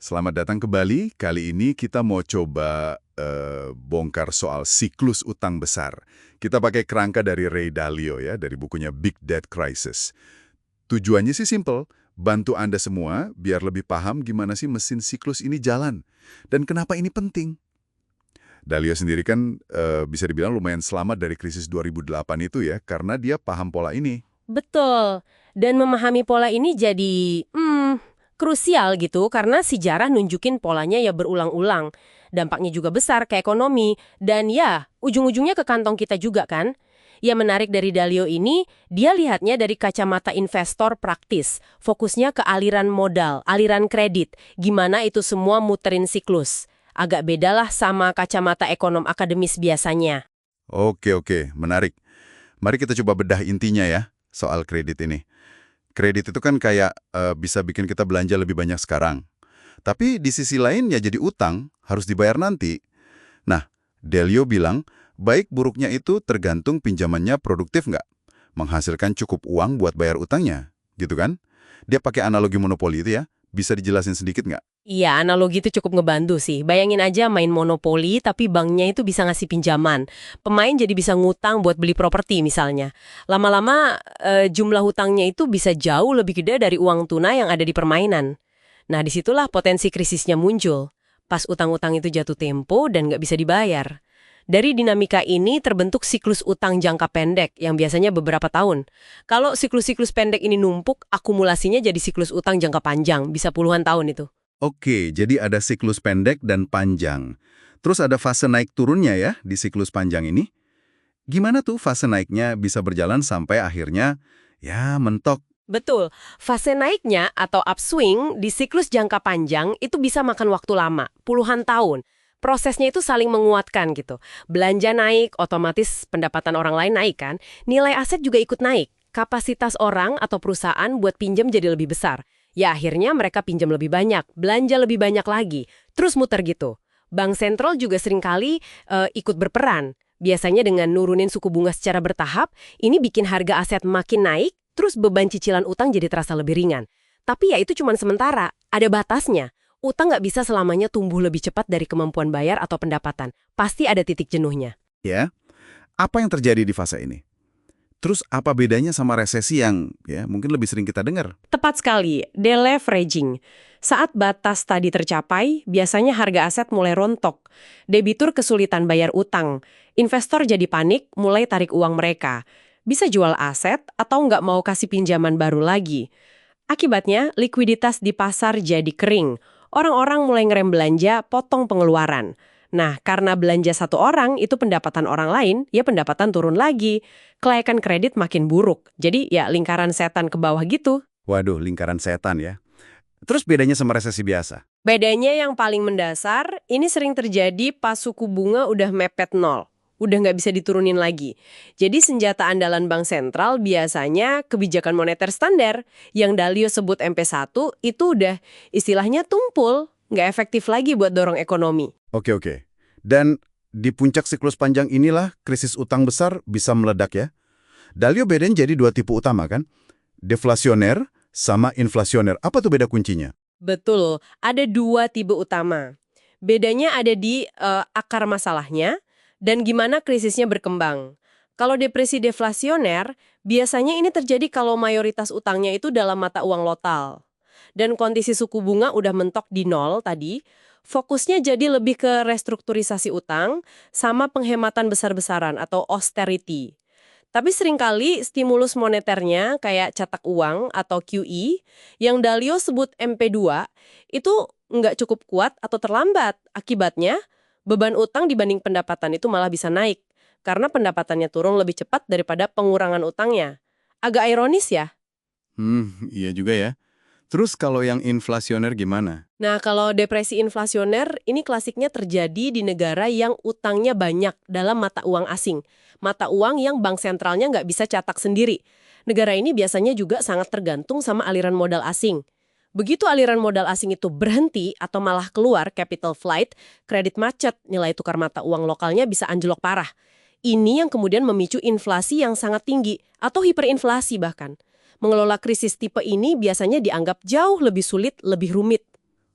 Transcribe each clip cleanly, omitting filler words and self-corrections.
Selamat datang ke Bali. Kali ini kita mau coba bongkar soal siklus utang besar. Kita pakai kerangka dari Ray Dalio ya, dari bukunya Big Debt Crisis. Tujuannya sih simple, bantu Anda semua biar lebih paham gimana sih mesin siklus ini jalan. Dan kenapa ini penting. Dalio sendiri kan bisa dibilang lumayan selamat dari krisis 2008 itu ya, karena dia paham pola ini. Betul. Dan memahami pola ini jadi krusial gitu karena sejarah nunjukin polanya ya berulang-ulang. Dampaknya juga besar ke ekonomi dan ya ujung-ujungnya ke kantong kita juga kan. Yang menarik dari Dalio ini, dia lihatnya dari kacamata investor praktis. Fokusnya ke aliran modal, aliran kredit. Gimana itu semua muterin siklus. Agak bedalah sama kacamata ekonom akademis biasanya. Oke, menarik. Mari kita coba bedah intinya ya, soal kredit ini. Kredit itu kan kayak bisa bikin kita belanja lebih banyak sekarang. Tapi di sisi lain ya jadi utang, harus dibayar nanti. Nah, Dalio bilang, baik buruknya itu tergantung pinjamannya produktif nggak? Menghasilkan cukup uang buat bayar utangnya, gitu kan? Dia pakai analogi monopoli itu ya, bisa dijelasin sedikit nggak? Iya, analogi itu cukup ngebantu sih. Bayangin aja main monopoli tapi banknya itu bisa ngasih pinjaman. Pemain jadi bisa ngutang buat beli properti misalnya. Lama-lama jumlah hutangnya itu bisa jauh lebih gede dari uang tunai yang ada di permainan. Nah, disitulah potensi krisisnya muncul. Pas utang-utang itu jatuh tempo dan nggak bisa dibayar. Dari dinamika ini terbentuk siklus utang jangka pendek yang biasanya beberapa tahun. Kalau siklus-siklus pendek ini numpuk, akumulasinya jadi siklus utang jangka panjang, bisa puluhan tahun itu. Oke, jadi ada siklus pendek dan panjang. Terus ada fase naik turunnya ya di siklus panjang ini. Gimana tuh fase naiknya bisa berjalan sampai akhirnya ya mentok? Betul, fase naiknya atau upswing di siklus jangka panjang itu bisa makan waktu lama, puluhan tahun. Prosesnya itu saling menguatkan gitu. Belanja naik, otomatis pendapatan orang lain naik kan. Nilai aset juga ikut naik. Kapasitas orang atau perusahaan buat pinjam jadi lebih besar. Ya akhirnya mereka pinjam lebih banyak, belanja lebih banyak lagi. Terus muter gitu. Bank sentral juga seringkali ikut berperan. Biasanya dengan nurunin suku bunga secara bertahap, ini bikin harga aset makin naik, terus beban cicilan utang jadi terasa lebih ringan. Tapi ya itu cuma sementara, ada batasnya. Utang nggak bisa selamanya tumbuh lebih cepat dari kemampuan bayar atau pendapatan. Pasti ada titik jenuhnya. Ya, apa yang terjadi di fase ini? Terus apa bedanya sama resesi yang ya mungkin lebih sering kita dengar? Tepat sekali, deleveraging. Saat batas tadi tercapai, biasanya harga aset mulai rontok. Debitur kesulitan bayar utang. Investor jadi panik, mulai tarik uang mereka. Bisa jual aset atau nggak mau kasih pinjaman baru lagi. Akibatnya, likuiditas di pasar jadi kering. Orang-orang mulai ngerem belanja, potong pengeluaran. Nah, karena belanja satu orang, itu pendapatan orang lain, ya pendapatan turun lagi. Kelayakan kredit makin buruk. Jadi ya lingkaran setan ke bawah gitu. Waduh, lingkaran setan ya. Terus bedanya sama resesi biasa? Bedanya yang paling mendasar, ini sering terjadi pas suku bunga udah mepet nol. Udah nggak bisa diturunin lagi. Jadi senjata andalan bank sentral biasanya kebijakan moneter standar. Yang Dalio sebut MP1 itu udah istilahnya tumpul. Nggak efektif lagi buat dorong ekonomi. Oke. Dan di puncak siklus panjang inilah krisis utang besar bisa meledak ya. Dalio bedain jadi dua tipe utama kan? Deflasioner sama inflasioner. Apa tuh beda kuncinya? Betul, ada dua tipe utama. Bedanya ada di akar masalahnya dan gimana krisisnya berkembang. Kalau depresi deflasioner, biasanya ini terjadi kalau mayoritas utangnya itu dalam mata uang lokal. Dan kondisi suku bunga udah mentok di nol tadi, fokusnya jadi lebih ke restrukturisasi utang sama penghematan besar-besaran atau austerity. Tapi seringkali stimulus moneternya kayak cetak uang atau QE yang Dalio sebut MP2 itu nggak cukup kuat atau terlambat. Akibatnya, beban utang dibanding pendapatan itu malah bisa naik karena pendapatannya turun lebih cepat daripada pengurangan utangnya. Agak ironis ya? Iya juga ya. Terus kalau yang inflasioner gimana? Nah, kalau depresi inflasioner, ini klasiknya terjadi di negara yang utangnya banyak dalam mata uang asing. Mata uang yang bank sentralnya nggak bisa cetak sendiri. Negara ini biasanya juga sangat tergantung sama aliran modal asing. Begitu aliran modal asing itu berhenti atau malah keluar capital flight, kredit macet, nilai tukar mata uang lokalnya bisa anjlok parah. Ini yang kemudian memicu inflasi yang sangat tinggi atau hiperinflasi bahkan. Mengelola krisis tipe ini biasanya dianggap jauh lebih sulit, lebih rumit.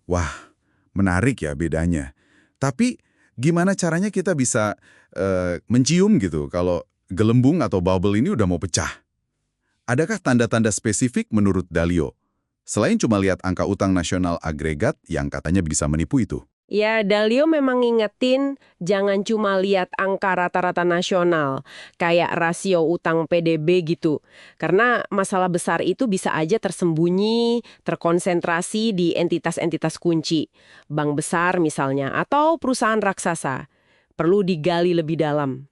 Wah, Menarik ya bedanya. Tapi gimana caranya kita bisa mencium gitu kalau gelembung atau bubble ini udah mau pecah? Adakah tanda-tanda spesifik menurut Dalio? Selain cuma lihat angka utang nasional agregat yang katanya bisa menipu itu. Ya, Dalio memang ngingetin jangan cuma lihat angka rata-rata nasional, kayak rasio utang PDB gitu. Karena masalah besar itu bisa aja tersembunyi, terkonsentrasi di entitas-entitas kunci. Bank besar misalnya, atau perusahaan raksasa. Perlu digali lebih dalam.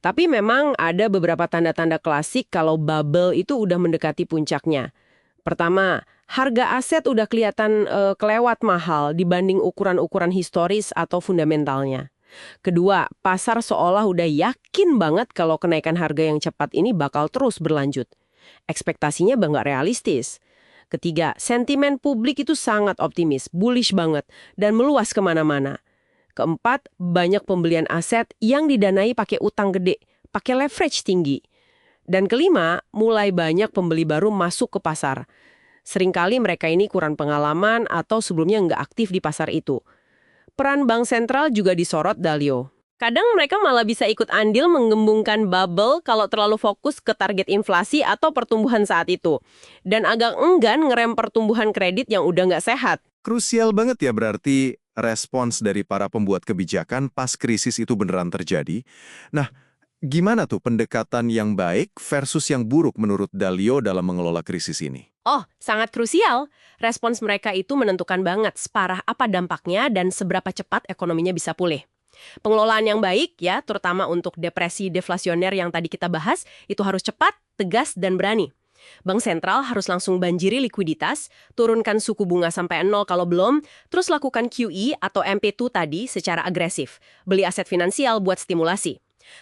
Tapi memang ada beberapa tanda-tanda klasik kalau bubble itu udah mendekati puncaknya. Pertama, harga aset udah kelihatan kelewat mahal dibanding ukuran-ukuran historis atau fundamentalnya. Kedua, pasar seolah udah yakin banget kalau kenaikan harga yang cepat ini bakal terus berlanjut. Ekspektasinya nggak realistis. Ketiga, sentimen publik itu sangat optimis, bullish banget, dan meluas kemana-mana. Keempat, banyak pembelian aset yang didanai pakai utang gede, pakai leverage tinggi. Dan kelima, mulai banyak pembeli baru masuk ke pasar. Seringkali mereka ini kurang pengalaman atau sebelumnya nggak aktif di pasar itu. Peran bank sentral juga disorot Dalio. Kadang mereka malah bisa ikut andil menggembungkan bubble kalau terlalu fokus ke target inflasi atau pertumbuhan saat itu. Dan agak enggan ngerem pertumbuhan kredit yang udah nggak sehat. Krusial banget ya berarti respons dari para pembuat kebijakan pas krisis itu beneran terjadi. Nah, gimana tuh pendekatan yang baik versus yang buruk menurut Dalio dalam mengelola krisis ini? Oh, sangat krusial. Respons mereka itu menentukan banget separah apa dampaknya dan seberapa cepat ekonominya bisa pulih. Pengelolaan yang baik ya, terutama untuk depresi deflasioner yang tadi kita bahas, itu harus cepat, tegas, dan berani. Bank sentral harus langsung banjiri likuiditas, turunkan suku bunga sampai 0 kalau belum, terus lakukan QE atau MP2 tadi secara agresif, beli aset finansial buat stimulasi.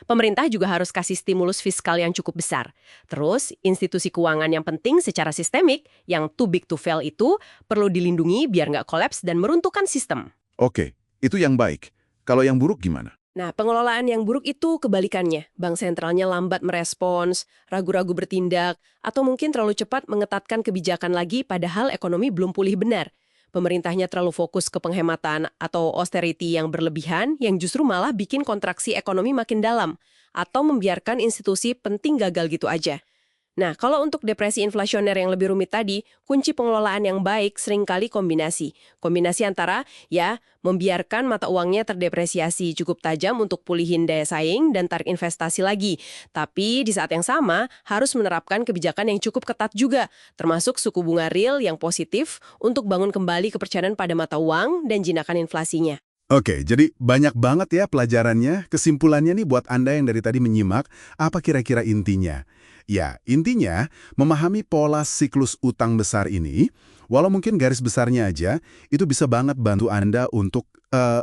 Pemerintah juga harus kasih stimulus fiskal yang cukup besar. Terus, institusi keuangan yang penting secara sistemik, yang too big to fail itu, perlu dilindungi biar nggak kolaps dan meruntuhkan sistem. Oke, itu yang baik. Kalau yang buruk gimana? Nah, pengelolaan yang buruk itu kebalikannya. Bank sentralnya lambat merespons, ragu-ragu bertindak, atau mungkin terlalu cepat mengetatkan kebijakan lagi padahal ekonomi belum pulih benar. Pemerintahnya terlalu fokus ke penghematan atau austerity yang berlebihan yang justru malah bikin kontraksi ekonomi makin dalam atau membiarkan institusi penting gagal gitu aja. Nah, kalau untuk depresi inflasioner yang lebih rumit tadi, kunci pengelolaan yang baik seringkali kombinasi. Kombinasi antara, ya, membiarkan mata uangnya terdepresiasi cukup tajam untuk pulihin daya saing dan tarik investasi lagi. Tapi di saat yang sama, harus menerapkan kebijakan yang cukup ketat juga, termasuk suku bunga real yang positif untuk bangun kembali kepercayaan pada mata uang dan jinakan inflasinya. Oke, jadi banyak banget ya pelajarannya. Kesimpulannya nih buat Anda yang dari tadi menyimak, apa kira-kira intinya? Ya, intinya memahami pola siklus utang besar ini, walau mungkin garis besarnya aja, itu bisa banget bantu Anda untuk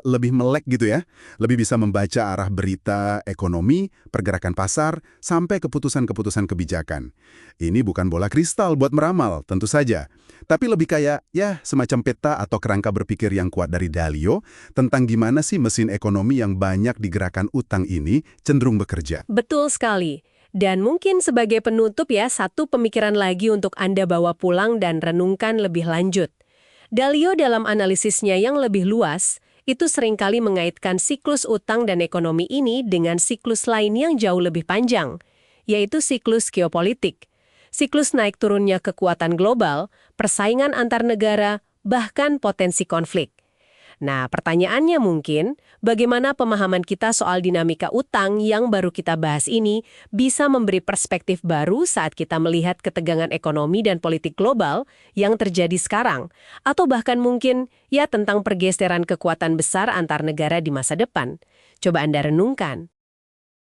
lebih melek gitu ya. Lebih bisa membaca arah berita, ekonomi, pergerakan pasar, sampai keputusan-keputusan kebijakan. Ini bukan bola kristal buat meramal, tentu saja. Tapi lebih kayak, ya, semacam peta atau kerangka berpikir yang kuat dari Dalio tentang gimana sih mesin ekonomi yang banyak digerakkan utang ini cenderung bekerja. Betul sekali. Dan mungkin sebagai penutup ya, satu pemikiran lagi untuk Anda bawa pulang dan renungkan lebih lanjut. Dalio dalam analisisnya yang lebih luas, itu seringkali mengaitkan siklus utang dan ekonomi ini dengan siklus lain yang jauh lebih panjang, yaitu siklus geopolitik. Siklus naik turunnya kekuatan global, persaingan antar negara, bahkan potensi konflik. Nah, pertanyaannya mungkin, bagaimana pemahaman kita soal dinamika utang yang baru kita bahas ini bisa memberi perspektif baru saat kita melihat ketegangan ekonomi dan politik global yang terjadi sekarang, atau bahkan mungkin ya tentang pergeseran kekuatan besar antar negara di masa depan. Coba Anda renungkan.